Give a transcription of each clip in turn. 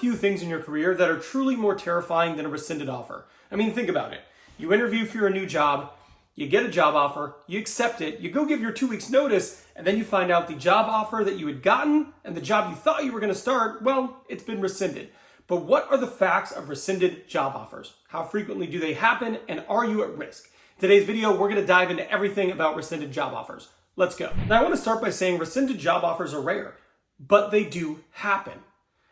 few things in your career that are truly more terrifying than a rescinded offer. I mean, think about it. You interview for your new job, you get a job offer, you accept it, you go give your 2 weeks notice, and then you find out the job offer that you had gotten and the job you thought you were going to start, well, it's been rescinded. But what are the facts of rescinded job offers? How frequently do they happen, and are you at risk? In today's video, we're going to dive into everything about rescinded job offers. Let's go. Now, I want to start by saying rescinded job offers are rare, but they do happen.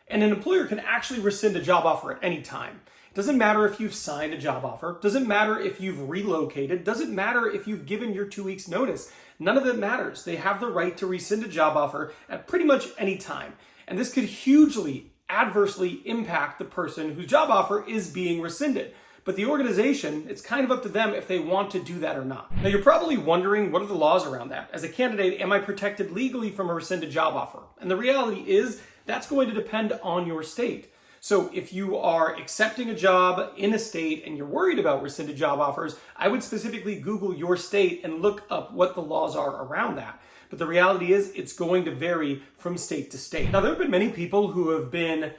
And an employer can actually rescind a job offer at any time. It doesn't matter if you've signed a job offer, doesn't matter if you've relocated, doesn't matter if you've given your 2 weeks notice. None of that matters. They have the right to rescind a job offer at pretty much any time. And this could hugely adversely impact the person whose job offer is being rescinded. But the organization, it's kind of up to them if they want to do that or not. Now, you're probably wondering, what are the laws around that? As a candidate, am I protected legally from a rescinded job offer? And the reality is, that's going to depend on your state. So if you are accepting a job in a state and you're worried about rescinded job offers, I would specifically Google your state and look up what the laws are around that. But the reality is, it's going to vary from state to state. Now, there have been many people who have been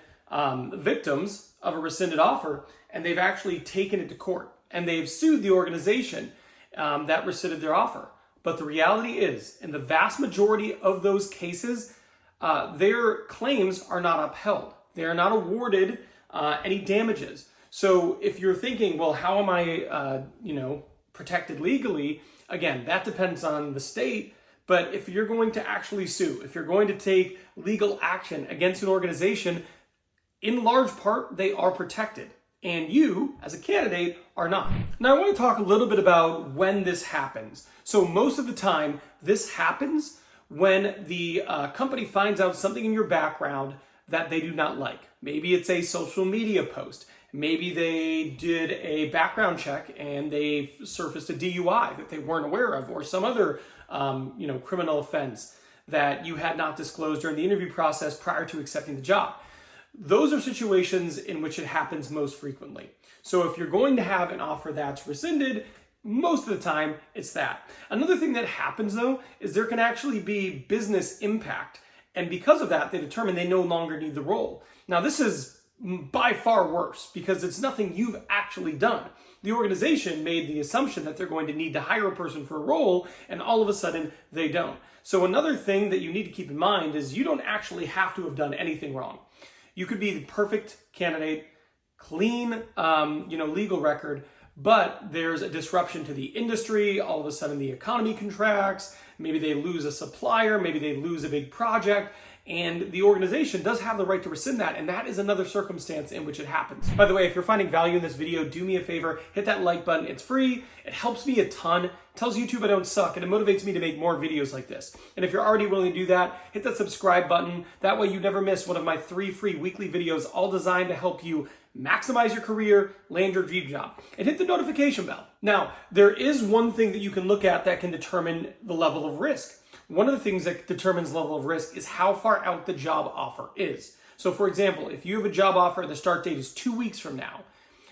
victims of a rescinded offer, and they've actually taken it to court and they've sued the organization that rescinded their offer. But the reality is, in the vast majority of those cases, their claims are not upheld. They are not awarded any damages. So if you're thinking, well, how am I, protected legally? Again, that depends on the state. But if you're going to actually sue, if you're going to take legal action against an organization, in large part, they are protected. And you, as a candidate, are not. Now, I want to talk a little bit about when this happens. So most of the time, this happens when the company finds out something in your background that they do not like. Maybe it's a social media post. Maybe they did a background check and they surfaced a DUI that they weren't aware of, or some other criminal offense that you had not disclosed during the interview process prior to accepting the job. Those are situations in which it happens most frequently. So if you're going to have an offer that's rescinded, most of the time it's that. Another thing that happens though is there can actually be business impact. And because of that, they determine they no longer need the role. Now, this is by far worse because it's nothing you've actually done. The organization made the assumption that they're going to need to hire a person for a role, and all of a sudden they don't. So another thing that you need to keep in mind is you don't actually have to have done anything wrong. You could be the perfect candidate, clean, legal record, but there's a disruption to the industry. All of a sudden the economy contracts. Maybe they lose a supplier. Maybe they lose a big project. And the organization does have the right to rescind that, and that is another circumstance in which it happens. By the way, if you're finding value in this video, do me a favor, hit that like button. It's free. It helps me a ton. It tells YouTube I don't suck, and it motivates me to make more videos like this. And if you're already willing to do that, hit that subscribe button. That way you never miss one of my 3 free weekly videos, all designed to help you maximize your career, land your dream job, and hit the notification bell. Now, there is one thing that you can look at that can determine the level of risk. One of the things that determines level of risk is how far out the job offer is. So for example, if you have a job offer and the start date is 2 weeks from now,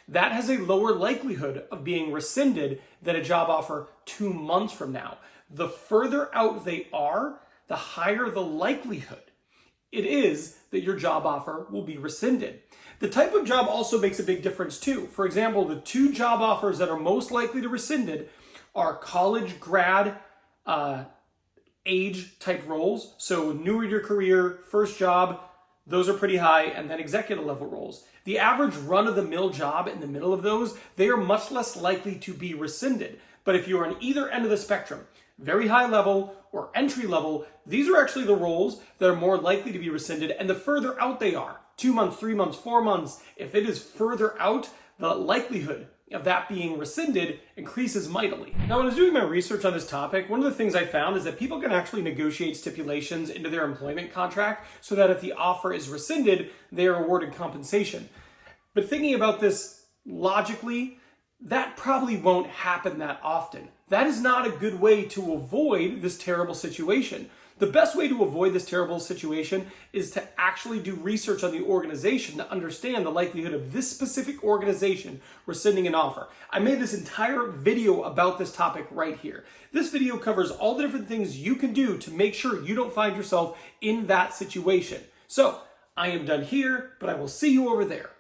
that has a lower likelihood of being rescinded than a job offer 2 months from now. The further out they are, the higher the likelihood it is that your job offer will be rescinded. The type of job also makes a big difference too. For example, the 2 job offers that are most likely to rescinded are college grad age type roles. So newer to your career, first job, those are pretty high, and then executive level roles. The average run-of-the-mill job in the middle of those, they are much less likely to be rescinded. But if you're on either end of the spectrum, very high level or entry level, these are actually the roles that are more likely to be rescinded. And the further out they are, 2 months, 3 months, 4 months, if it is further out, the likelihood of that being rescinded increases mightily. Now, when I was doing my research on this topic, one of the things I found is that people can actually negotiate stipulations into their employment contract so that if the offer is rescinded, they are awarded compensation. But thinking about this logically, that probably won't happen that often. That is not a good way to avoid this terrible situation. The best way to avoid this terrible situation is to actually do research on the organization to understand the likelihood of this specific organization rescinding an offer. I made this entire video about this topic right here. This video covers all the different things you can do to make sure you don't find yourself in that situation. So I am done here, but I will see you over there.